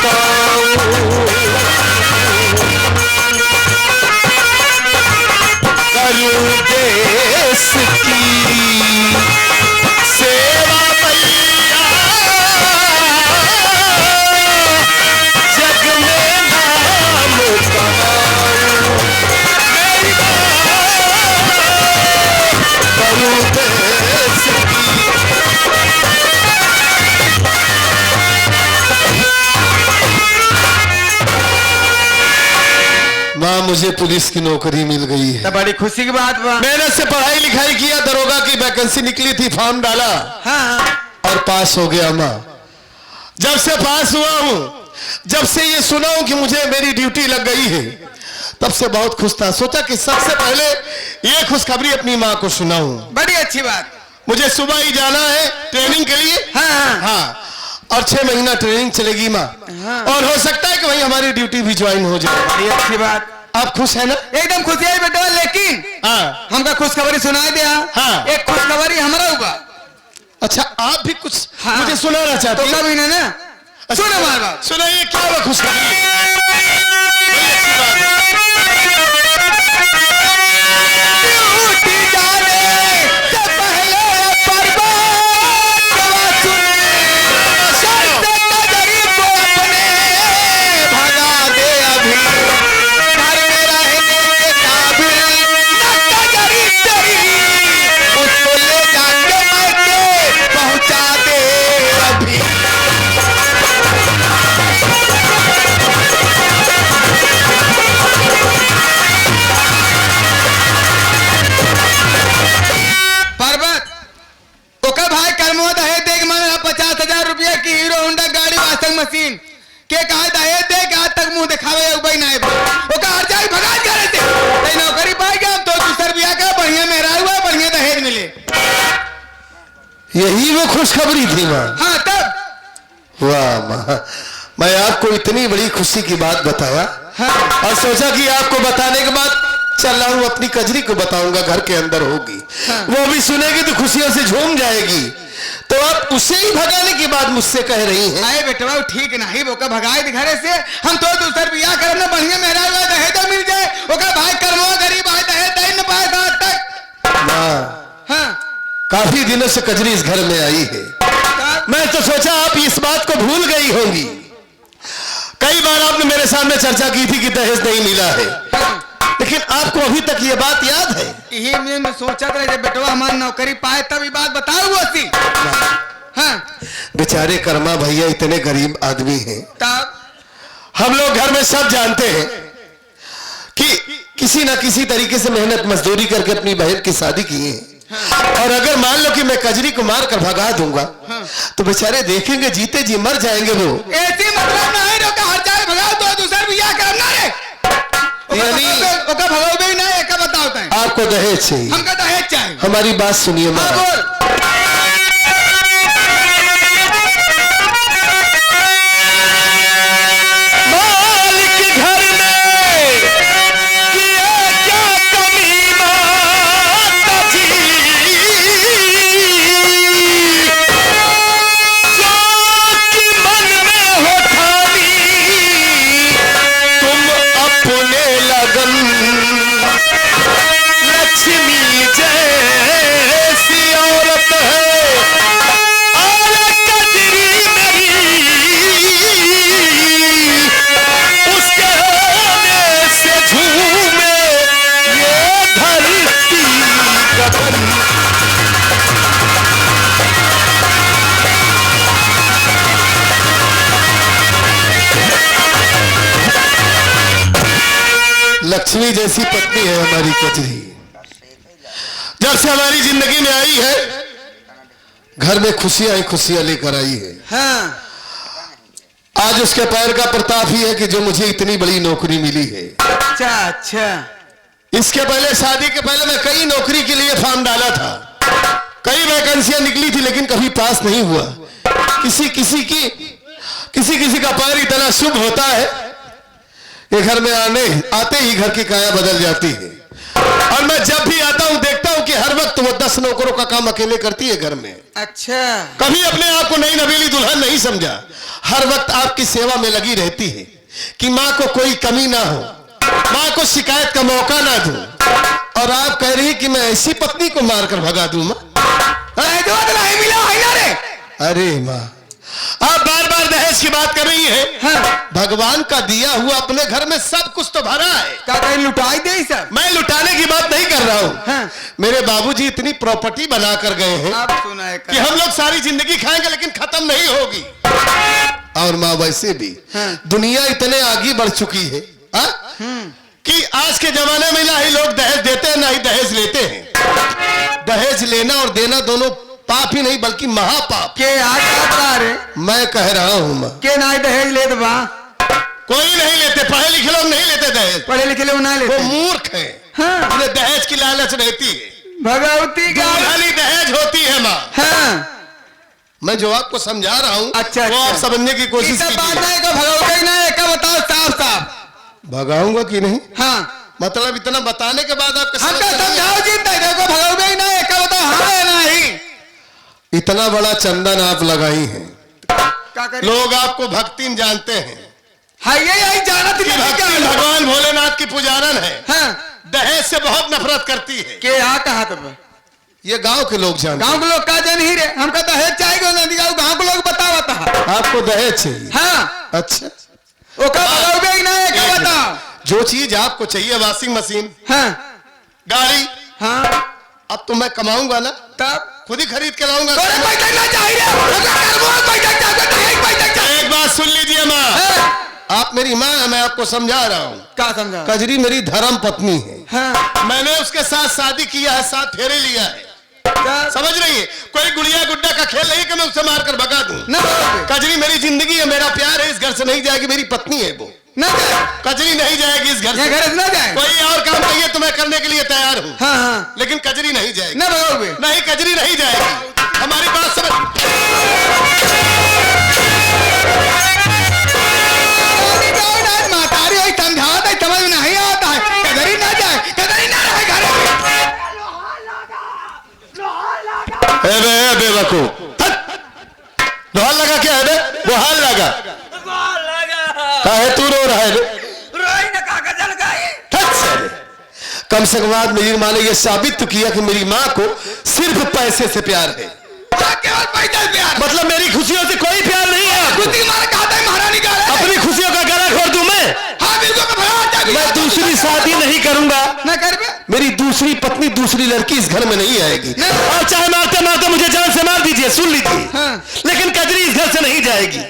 बताऊं, करूं देश की सेवा मैया, जग में नाम कमाऊं, मेरी करूं देश की। माँ, मुझे पुलिस की नौकरी मिल गई है। तो बड़ी खुशी की बात बा। मेहनत से पढ़ाई लिखाई किया, दरोगा की वैकेंसी निकली थी, फॉर्म डाला हाँ। और पास हो गया। माँ, जब से पास हुआ हूँ, जब से ये सुना हूं कि मुझे मेरी ड्यूटी लग गई है, तब से बहुत खुश था। सोचा कि सबसे पहले ये खुशखबरी अपनी माँ को सुनाऊं। बड़ी अच्छी बात। मुझे सुबह ही जाना है ट्रेनिंग के लिए। हाँ हाँ, और 6 महीना ट्रेनिंग चलेगी माँ। हाँ। और हो सकता है कि वहीं हमारी ड्यूटी भी ज्वाइन हो जाए। बड़ी अच्छी बात। आप खुश है ना? एकदम खुशी है बेटा, लेकिन हाँ, हमका खुशखबरी सुनाई दिया। हाँ। एक खुशखबरी हमारा हुआ। अच्छा, आप भी कुछ हाँ। मुझे सुनाना चाहते तो हैं? कभी ना सुनो हमारी बात। सुनाइए, क्या हुआ खुशखबरी? बड़ी अच्छी बात है। मशीन के कहा दहेज दे के आज तक मुंह दिखावे उबई ना ओका हर जाई भगा करे थे तई नौकरी पाई गया तो दूसर बियाह का बढ़िया मेहरा हुआ, बढ़िया दहेज मिले। यही वो खुशखबरी थी माँ? हाँ, तब वाह माँ, मैं आपको इतनी बड़ी खुशी की बात बताया। हाँ। और सोचा कि आपको बताने के बाद चल रहा हूँ अपनी कजरी को बताऊंगा, घर के अंदर होगी। हाँ। वो भी सुनेगी तो खुशियों से झूम जाएगी। तो आप उसे ही भगाने की बात मुझसे कह रही हैं? अरे बेटवा ठीक नहीं, वो का भगाए घरे से हम तो दूसर बियाह करना बढ़िया मेहरा हुआ दहेज मिल जाए, ओका भाई कर्मो गरीब आए दहेज दे न पाए आज तक। माँ, हाँ। काफी दिनों से कजरी इस घर में आई है। मैं तो सोचा आप इस बात को भूल गई होंगी। कई बार आपने मेरे सामने चर्चा की थी कि दहेज नहीं मिला है, लेकिन आपको अभी तक ये बात याद है? यही मैं सोचा था जब बेटवा हमारी नौकरी पाए तब ये बात बताओ वो सी। हाँ। बेचारे कर्मा भैया इतने गरीब आदमी हैं। तब हम लोग घर में सब जानते हैं कि किसी ना किसी तरीके से मेहनत मजदूरी करके अपनी बहन की शादी की है। हाँ। और अगर मान लो कि मैं कजरी को मार कर भगा दूंगा, हाँ, तो बेचारे देखेंगे जीते जी मर जाएंगे। वो ऐसी मतलब नहीं रोका हर जाए भगाओ तो दूसर बियाह करना रे यानी ओका भगाओ भी ना एक बताओ तय आपको दहेज चाहिए? हमका दहेज चाहिए। हमारी बात सुनिए माँ। हाँ, बोल। लक्ष्मी जैसी पत्नी है हमारी कजरी। जब से हमारी जिंदगी में आई है, घर में खुशियां ही खुशियां लेकर आई है। हाँ। आज उसके पैर का प्रताप ही है कि जो मुझे इतनी बड़ी नौकरी मिली है। अच्छा अच्छा। इसके पहले, शादी के पहले मैं कई नौकरी के लिए फॉर्म डाला था, कई वैकेंसियां निकली थी, लेकिन कभी पास नहीं हुआ। किसी किसी का पैर इतना शुभ होता है कि घर में आते ही घर की काया बदल जाती है। और मैं जब भी आता हूँ देखता हूँ कि हर वक्त वो 10 नौकरों का काम अकेले करती है घर में। अच्छा, कभी अपने आप को नई नवेली दुल्हन नहीं समझा, हर वक्त आपकी सेवा में लगी रहती है कि माँ को कोई कमी ना हो, माँ को शिकायत का मौका ना दूं। और आप कह रही कि मैं ऐसी पत्नी को मारकर भगा दूं माँ? नहीं मिला है ना रे। अरे माँ, आप बार बार दहेज की बात कर रही हैं। हाँ। भगवान का दिया हुआ अपने घर में सब कुछ तो भरा है। क्या कहीं लुटाई दे सब? मैं लुटाने की बात नहीं कर रहा हूँ। हाँ। मेरे बाबूजी इतनी प्रॉपर्टी बना कर गए हैं आप सुना है कि हम लोग सारी जिंदगी खाएंगे लेकिन खत्म नहीं होगी। और माँ वैसे भी हाँ। दुनिया इतने आगे बढ़ चुकी है कि आज के जमाने में ना ही लोग दहेज देते हैं ना ही दहेज लेते हैं। दहेज लेना और देना दोनों पाप ही नहीं बल्कि महापाप। के आ रे मैं कह रहा हूँ माँ, के ना दहेज ले दबा। कोई नहीं लेते, पढ़े लिखे लोग नहीं लेते दहेज। पढ़े लिखे लोग ना वो लेते। मूर्ख है। हाँ। उन्हें दहेज की लालच रहती है। भगवती का दुल्हनी दहेज होती है माँ। हाँ। मैं जो आपको समझा रहा हूँ अच्छा, वो आप अच्छा। समझने की कोशिश बात कीजिए। नहीं का भगवती नहीं का बताओ साफ साफ। भगाऊंगा कि नहीं? हाँ। मतलब इतना बताने के बाद आपको हमका समझ में नहीं समझाओ जी, देखो भगवती नहीं का बताओ हाँ है नहीं। इतना बड़ा चंदन आप लगाई हैं, क्या करें? लोग आपको भक्तिन जानते हैं हाँ ये यही जाना थी कि भक्ति भगवान भोलेनाथ की पुजारन है। हाँ। दहेज से बहुत नफरत करती है। के आ कहा तब ये गांव के लोग जानते गांव के लोग का जान ही रे। हमका दहेज चाहिए नहीं गांव के लोग बतावता है। हैं। आपको दहेज चाहिए? हाँ। अच्छा, वो का भगवती नहीं का बताओ। जो चीज आपको चाहिए, वॉशिंग मशीन, हाँ। गाड़ी, हाँ। अब तो मैं कमाऊंगा ना, तब खुद ही खरीद के लाऊंगा। तोरे पैसा ना चाहिए। एक बात सुन लीजिए माँ, हाँ। आप मेरी माँ है, मैं आपको समझा रहा हूँ। क्या समझा? कजरी मेरी धर्म पत्नी है। हाँ। मैंने उसके साथ शादी किया है, 7 फेरे लिया है। क्या? समझ रही है? कोई गुड़िया गुड्डा का खेल नहीं कि मैं उसे मारकर भगा दूं। ना भगवती। कजरी मेरी जिंदगी है, मेरा प्यार है, इस घर से नहीं जाएगी। मेरी पत्नी है वो, ना जाए। कजरी नहीं जाएगी इस घर ये से। घर से ना जाए। कोई और काम कहिए तो मैं करने के लिए तैयार हूँ, हाँ हाँ। लेकिन कजरी नहीं जाएगी। ना भगवती। नहीं, कजरी नहीं जाएगी। हमारी बात समझ। मातारी वही समझाता है, समझ में नहीं आता है। कदरी ना जाए, कदरी ना रहे घर में। ए बेवकूफ, ढोल लगा क्या है बे? वो हाल लगा काहे तू रो रहा है बे? ठक साले। कम से कम आज मेरी माँ ने यह साबित तो किया कि मेरी माँ को सिर्फ पैसे से प्यार है। केवल पैसा से प्यार। मतलब मेरी खुशियों से कोई प्यार नहीं है आपको? खुशी मार खाता है महारानी का। अपनी खुशियों का गला खोल दूं मैं? हाँ बिल्कुल का भरा आता है। मैं दूसरी शादी नहीं करूंगा। ना कर बे। मेरी दूसरी पत्नी, दूसरी लड़की इस घर में नहीं आएगी। और चाहे मारते मारते मुझे जान से मार दीजिए, सुन लीजिए। हाँ। लेकिन कजरी इस घर से नहीं जाएगी।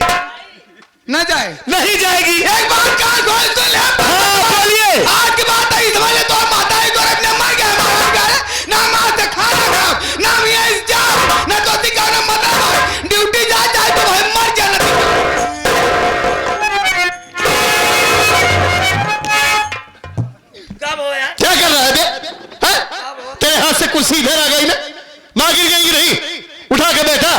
ना जाए। नहीं जाएगी। एक बात कान खोल सुन ले। हाँ बोलिए। आज की बात है, इस वजह तो माता ही तोरे अपने मर गए महारानी का। ना माँ से खाना खाओ, ना मियाँ इस जाओ, ना तो दिखाओ ना मतलब ड्यूटी जा जाए तो भाई मर जाना। क्या कर रहा है बे? हैं? तेरे हाथ से कुर्सी इधर आ गई ना? माँ गिर गई कि नहीं? उठा के बैठा।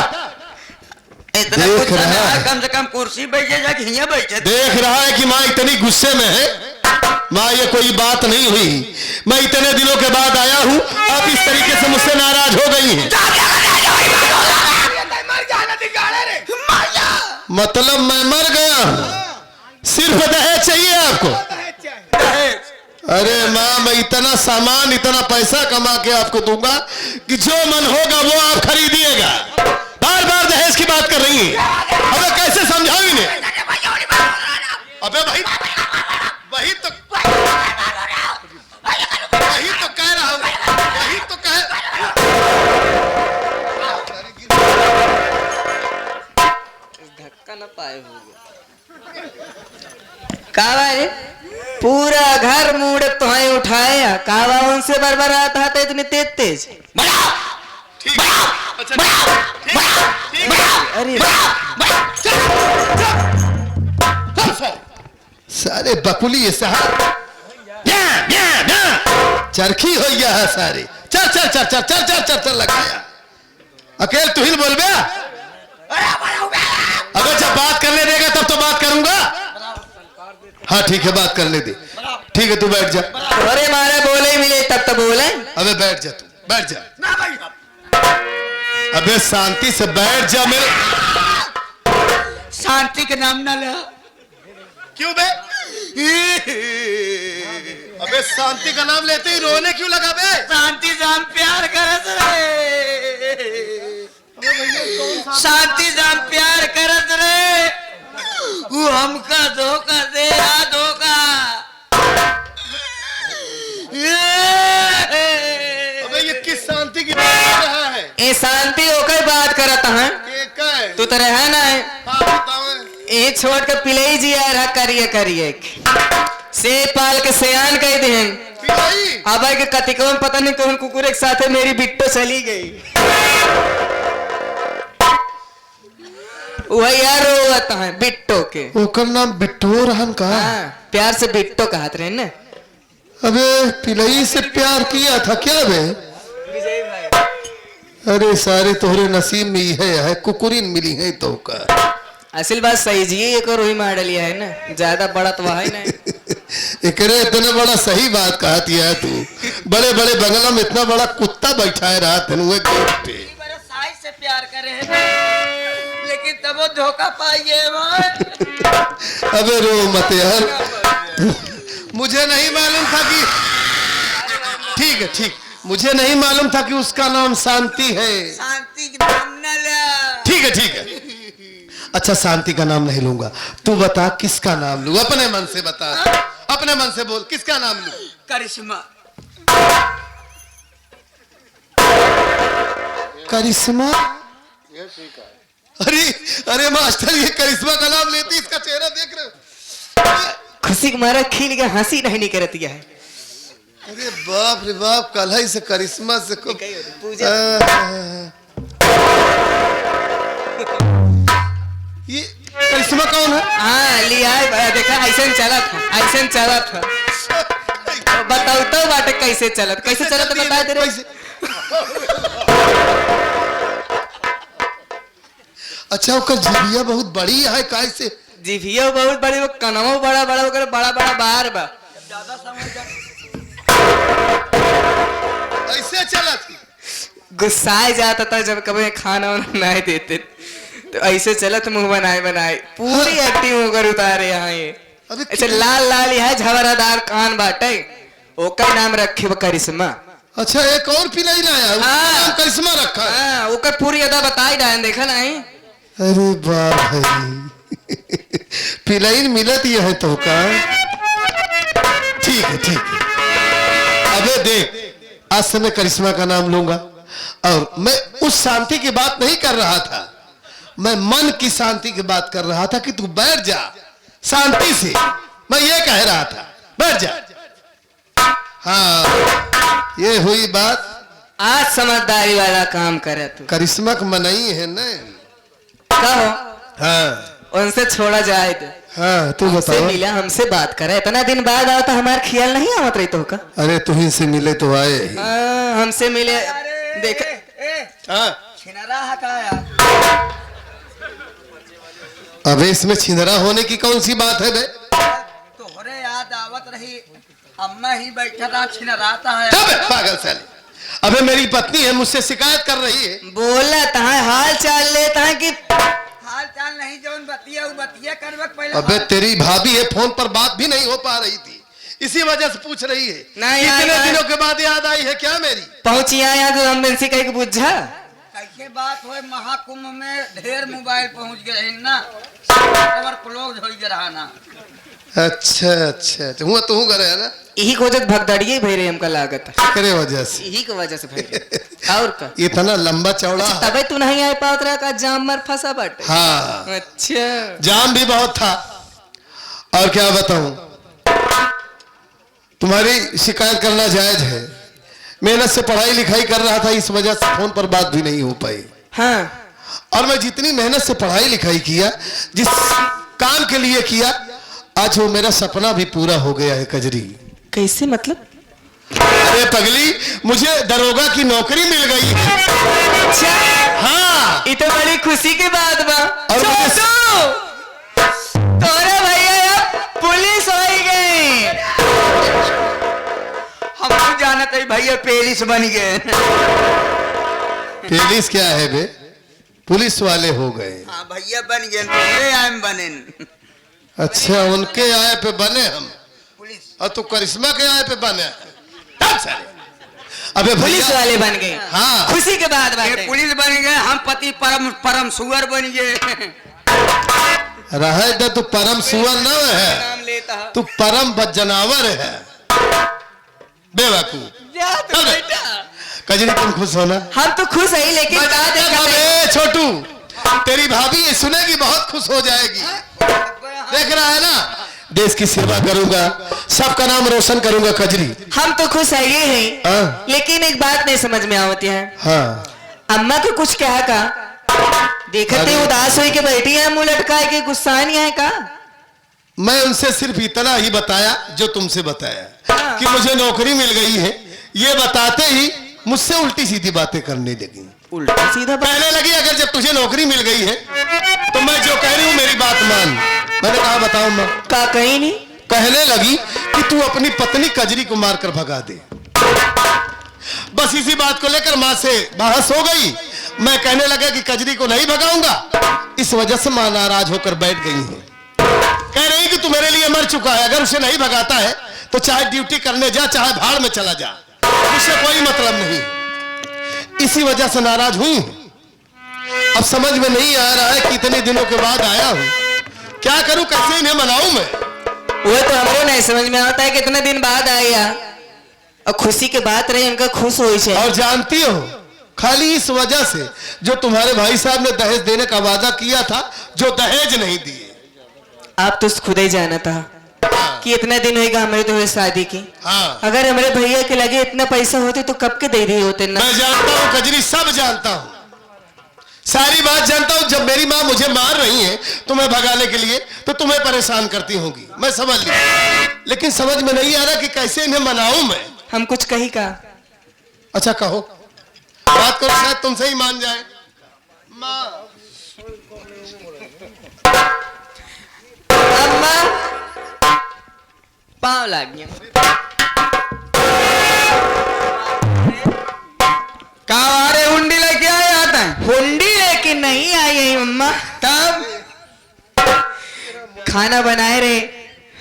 इतना देख कुछ रहा ना, है। कम से कम कुर्सी बैठे जाके यहाँ बैठे। देख रहा है कि माँ इतनी गुस्से में है। माँ ये कोई बात नहीं हुई। मैं इतने दिनों के बाद आया हूँ, आप इस तरीके से मुझसे नाराज हो गई हैं। मतलब मैं मर गया हूँ? सिर्फ दहेज चाहिए आपको? अरे माँ, मैं इतना सामान, इतना पैसा कमा के आपको दूंगा कि जो मन होगा वो आप खरीदिएगा। बार बार दहेज की बात कर रही है। अबे कैसे समझाऊं इन्हें? अबे भाई, वही तो कह रहा हूं, वही तो कह। धक्का न पाए हो गया। कावा है पूरा घर मुड़े तुम्हें उठाया। कावा उनसे बरबर आता है तो इतनी तेज तेज। ठीक है। अच्छा, ठीक है। अरे सारे बकुली ये साहब चरखी हो गया है सारे। चल चल चल चल चल चल चल चल लगाया। अकेले तू ही बोल बे। अगर जब बात करने देगा तब तो बात करूंगा। हाँ ठीक है, बात करने दे। ठीक है, तू बैठ जा। अरे मारा बोले ही मिले तब तो बोले। अबे बैठ जा, तू बैठ जा। ना भाई साहब, अबे शांति से बैठ जा मेरे। शांति के नाम ना ले। क्यों बे? अबे शांति का नाम लेते ही रोने क्यों लगा बे? शांति से हम प्यार करत रे, शांति से हम प्यार करत रे, वो हमका धोखा दे, धोखा। अबे ये किस शांति की बात कर रहा है? ये शांति होकर बात करता है। ये क्या है? तू तो रहा ना है, हाँ बताओ। ये छोड़ के पिले जी आ रहा करिए करिए से पाल के सयान कह दे। पिलाई? अब के कतिकों में पता नहीं कौन कुकुर एक साथ मेरी बिट्टो चली गई। वही यार रोता है बिट्टो के। ओकर नाम बिट्टो रहन का? हाँ, प्यार से बिट्टो कहते रहे ना। अबे पिलई से प्यार किया था क्या बे? विजय भाई, अरे सारे तोहरे नसीब में है कुकुरिन मिली है तो का। असल बात सही जी, एक और वही मार लिया है ना, ज्यादा बड़ा तो है ना। एकरे इतना बड़ा सही बात कहती है तू। बड़े बड़े बंगला में इतना बड़ा कुत्ता बैठा है रात दिन हुए गेट पे। बड़े साइज से प्यार करे हैं, लेकिन तब वो धोखा पाइए। अबे रो मत यार, मुझे नहीं मालूम था कि ठीक है ठीक, मुझे नहीं मालूम था कि उसका नाम शांति है। शांति के नाम न ले। ठीक है ठीक है, अच्छा शांति का नाम नहीं लूंगा। तू बता किसका नाम लूं? अपने मन से बता, अपने मन से बोल, किसका नाम लूं? करिश्मा। करिश्मा? अरे अरे मास्टर, ये करिश्मा का नाम लेती, इसका चेहरा देख रहे? खुशी के मारा खिल के हंसी नहीं करती है। अरे बाप रे बाप, कल ही से करिश्मा से को पूजा। ये करिश्मा कौन है? हाँ लिया है, देखा ऐसे चला था, ऐसे चला था। बताओ तो बाटे कैसे चलत, कैसे चलत बता दे रे। अच्छा, उसका जिबिया बहुत बड़ी है, कैसे? जीभियो बहुत बड़ी, वो कनमो बड़ा बड़ा, वो बड़ा बड़ा बाहर बा। ऐसे चला थी? गुस्साए जाता था जब कभी खाना वाना नहीं देते, तो ऐसे चलत मुंह बनाए बनाए पूरी एक्टिंग होकर उतारे यहाँ ये। अबे ऐसे लाल लाल है झवरादार कान बाटे, ओकर नाम रखे वो करिश्मा। अच्छा, एक और पिलाई लाया, उसका हाँ। नाम करिश्मा रखा है। हाँ, ओकर पूरी अदा बताई डायन, देखा नहीं? अरे बाप भाई, पिलाई मिलत ये है तो का। ठीक है ठीक है। अबे देख, आज से मैं करिश्मा का नाम लूंगा, और मैं उस शांति की बात नहीं कर रहा था, मैं मन की शांति की बात कर रहा था कि तू बैठ जा शांति से। मैं ये कह रहा था, बैठ जा। हाँ, ये हुई बात। आज समझदारी वाला काम करे तू। करिश्मा का मनाई है ना? कहो हाँ उनसे छोड़ा जाए तो। हाँ, तू हमसे बताओ। मिला, हमसे बात करे, इतना दिन बाद आओ तो हमारा ख्याल नहीं आवत रही तो का। अरे तुही से मिले तो आए ही। हमसे मिले, देख हाँ। छिनरा हटाया। अबे इसमें छिंदरा होने की कौन सी बात है बे? तोहरे याद आवत रही, अम्मा ही बैठा था, छिनराता है। चुप है, पागल साले। अबे मेरी पत्नी है, मुझसे शिकायत कर रही है। बोला तहाँ हाल चाल लेता है कि हाल चाल नहीं, जो बतिया बतिया करवे पहले। अबे तेरी भाभी है, फोन पर बात भी नहीं हो पा रही थी, इसी वजह से पूछ रही है। नहीं, कितने नहीं, दिनों के बाद याद आई है क्या मेरी? पहुंची आया तो हम बंसी कह के बुझा। कैसे बात हो, महाकुंभ में ढेर मोबाइल पहुंच गए हैं ना, और क्लोज हो रहा ना। अच्छा अच्छा, तो हुआ तू करे है ना? यही को वजह भगदड़िए भई रही हमका लागत है, करे वजह से। यही की वजह से भई। और का इतना लंबा चौड़ा है। तबे तू नहीं आ पावत रहा का, जाम मर फंसा बाटे। हाँ, अच्छा, जाम भी बहुत था। और क्या बताऊं, तुम्हारी शिकायत करना जायज है। मेहनत से पढ़ाई लिखाई कर रहा था, इस वजह से फोन पर बात भी नहीं हो पाई। हाँ, और मैं जितनी मेहनत से पढ़ाई लिखाई किया, जिस काम के लिए किया, आज वो मेरा सपना भी पूरा हो गया है कजरी। कैसे मतलब? अरे पगली, मुझे दरोगा की नौकरी मिल गई है। अच्छा, हाँ, ये तो बड़ी खुशी की बात बा। और मुझे- तोरे भैया पुलिस हो गए। हम नहीं जानत है भैया पेरिस बन गए। पुलिस क्या है बे? पुलिस वाले हो गए। हाँ भैया बन गए, तो आम बने। अच्छा, उनके आए पे बने हम, पुलिस और तू करिश्मा के आए पे बने। तब साले अबे पुलिस भैया, वाले बन गए। हाँ। खुशी के बाद बात ये है। पुलिस बन गए, हम पति परम परम सुअर बन गए। रहे दे, तू परम सुअर न है, नाम लेता है। तू परम बदजनावर है बेवकूफ। जा तू बेटा। कजरी तुम खुश हो ना? हम तो खुश है, लेकिन बात है अबे छोटू, तेरी भाभी ये सुनेगी बहुत खुश हो जाएगी। देख रहा है ना, देश की सेवा करूंगा, सबका नाम रोशन करूंगा कजरी। हम तो खुश है ये है, हाँ। लेकिन एक बात नहीं समझ में आवती है। हाँ, अम्मा को कुछ कहा का? देखते अरे। उदास हुई के बैठी है, मुंह लटकाए के गुस्सा नहीं है का? मैं उनसे सिर्फ इतना ही बताया जो तुमसे बताया, हाँ। कि मुझे नौकरी मिल गई है। ये बताते ही मुझसे उल्टी सीधी बातें करने लगी। उल्टा सीधा बात। कहने लगी अगर जब तुझे नौकरी मिल गई है तो मैं जो कह रही हूँ मेरी बात मान। मैंने कहा बताओ माँ। का कहीं नहीं। कहने लगी कि तू अपनी पत्नी कजरी को मारकर भगा दे। बस इसी बात को लेकर माँ से बहस हो गई। मैं कहने लगा कि कजरी को नहीं भगाऊंगा, इस वजह से माँ नाराज होकर बैठ गई है। कह रही कि तू मेरे लिए मर चुका है, अगर उसे नहीं भगाता है तो चाहे ड्यूटी करने जा, चाहे भाड़ में चला जा, उससे कोई मतलब नहीं। इसी वजह से नाराज हुई। अब समझ में नहीं आ रहा है कि इतने दिनों के बाद आया हूं, क्या करूं, कैसे इन्हें मनाऊं मैं। वो तो हमको नहीं समझ में आता है कि इतने दिन बाद आया और खुशी के बात रही, उनका खुश हो जाए। और जानती हो, खाली इस वजह से जो तुम्हारे भाई साहब ने दहेज देने का वादा किया था, जो दहेज नहीं दिए। आप तो खुद ही जाना था कि इतना दिन होगा हमारे तो हुए शादी की। हाँ, अगर हमारे भैया के लगे इतना पैसा होते तो कब के दे दिए होते ना। मैं जानता हूं कजरी, सब जानता हूं, सारी बात जानता हूं। जब मेरी माँ मुझे मार रही है तुम्हें भगाने के लिए, तो तुम्हें परेशान करती होंगी, मैं समझ ली। लेकिन समझ में नहीं आ रहा कि कैसे इन्हें मनाऊं मैं। हम कुछ कही का? अच्छा कहो, बात करो, शायद तुमसे ही मान जाए। माँ, अम्मा पाँव लाग गया। कहा अरे हुंडी लेके आए आता है। हुंडी लेके नहीं आई है अम्मा, तब खाना बनाए रहे।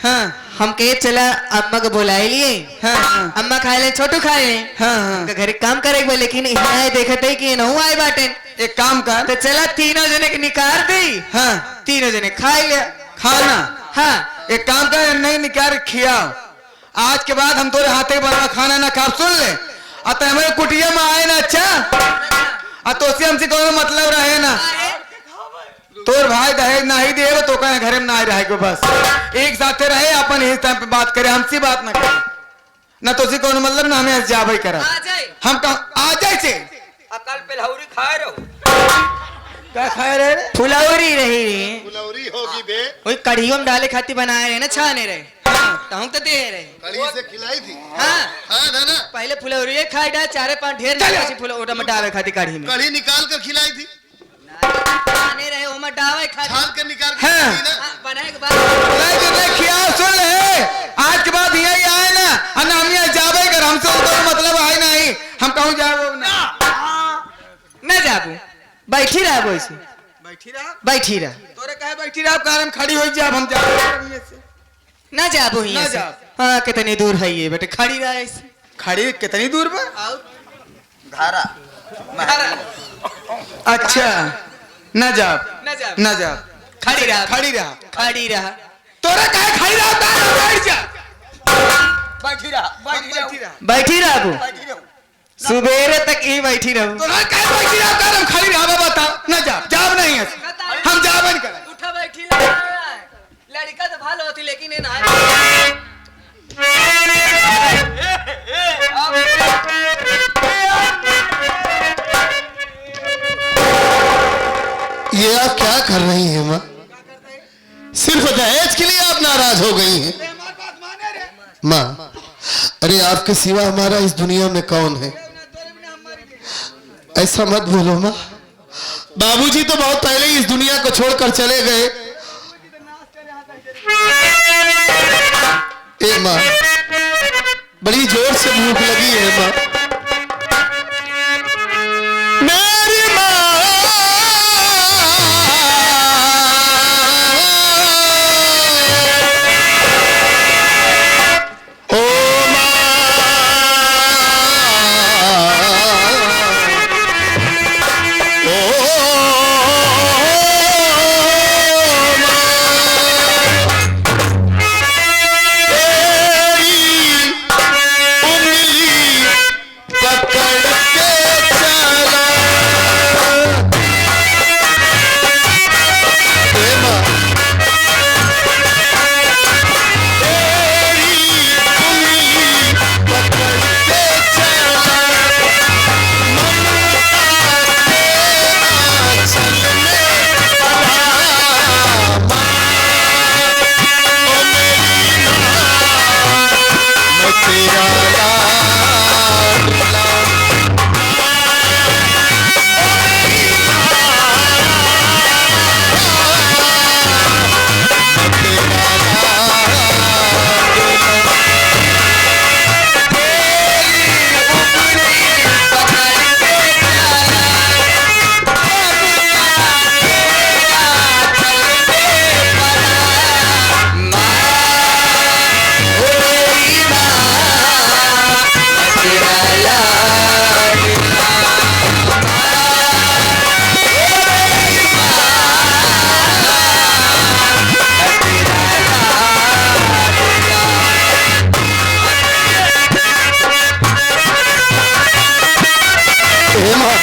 हाँ हम कहे चला अम्मा को बुलाए लिए। हाँ हाँ अम्मा खाए ले, छोटू खाए ले। हाँ हाँ। उनका घर काम करे, लेकिन यहाँ देखते है कि नहु आए बाटे। एक काम कर। तो चला तीनों जने के निकाल दी। हाँ तीनों जने खाए लिया खाना। हाँ। एक काम कर, नहीं निकाल खियाओ। आज के बाद हम तोरे हाथे बना खाना ना खा, सुन ले। अतः हमारे कुटिया में आए ना, अच्छा तो हमसे कोई मतलब रहे ना। तोर भाई दहेज ना ही दे तो कहे घर में ना ही रहेगा, बस एक साथ रहे, अपन इस टाइम पे बात करे, हमसे बात ना करे ना, तो उसी कोई मतलब ना हमें जा भाई करा। हम कहा आ जाए से अकल पे लहौरी खाए रहो। क्या खाए रहे? फुलौरी रही, फुलौरी होगी बे, वही कढ़ियों में डाले खाती बनाए रहे ना, छाने रहे। तो हम तो दे रहे। कड़ी से खिलाई थी। हाँ, हाँ ना, पहले फुलौरी खाए डाल, चारे पांच ढेर फुलौरा में डाले खाती कढ़ी में कड़ी निकाल कर खिलाई थी, छाने रहे, वो में डावे खाती। छान कर निकाल कर हाँ। खिलाई ना। हाँ, बनाए के बाद खियाओ, सुन ले। आज के बाद यही आए ना, और ना हम यहाँ जावे कर, हमसे उनका मतलब आए नहीं, हम कहूँ जाओ ना। न जाबू, बैठी रहा वैसे, बैठी रहा, बैठी रहा, तोरे कहे बैठी रहा, कारण खड़ी हो जा, हम जाओ न जाबू ही न ऐसे। जाब। हाँ, कितनी दूर है ये बेटे, खड़ी रहा ऐसे। खड़ी कितनी दूर पर? धारा। अच्छा न जाब, न जाब, न जाब, खड़ी रहा, खड़ी रहा, खड़ी रहा। तोरे कहे खड़ी रहा, बैठ जा, बैठी रहा, बैठी रहा, बैठी रहा बू, बैठी रहा, सुबेरे तक ही बैठी रहूं। तोरे कहे बैठी रहा, कारण खड़ी रहा, बता न जाब, जाब नहीं है, हम जाब नहीं कर। उठा बैठी लड़का तो भालो होती, लेकिन ये ना ये आप क्या कर रही हैं माँ? सिर्फ दहेज के लिए आप नाराज हो गई हैं माँ? अरे आपके सिवा हमारा इस दुनिया में कौन है? ऐसा मत बोलो माँ। बाबूजी तो बहुत पहले ही इस दुनिया को छोड़कर चले गए। हे माँ, बड़ी जोर से भूख लगी है माँ। मेरी माँ, ओ माँ, हे माँ,